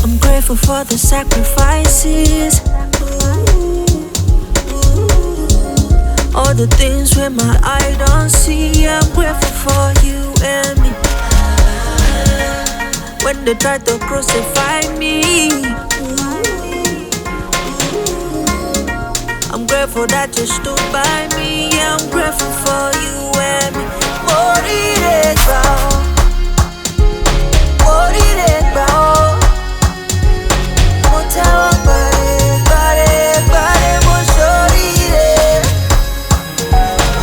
I'm grateful for the sacrifices. All the things with my eye don't see. I'm grateful for you and me. When they tried to crucify me, I'm grateful that you stood by me. Yeah, I'm grateful for you and me. Moriré, moriré, motawa bare, bare, bare, moshorire.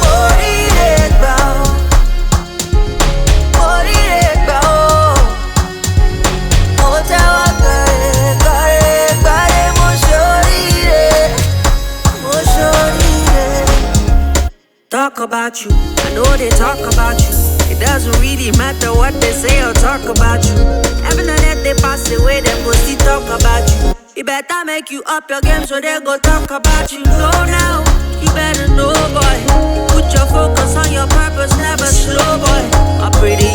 Moriré, moriré, motawa bare, bare, bare, moshorire, moshorire. Talk about you, I know they talk about you. It doesn't really matter what they say or talk about you. Heaven and earth they pass away, them go still talk about you. You better make you up your game so they go talk about you. Know now, you better know, boy. Put your focus on your purpose, never slow, boy. I pray they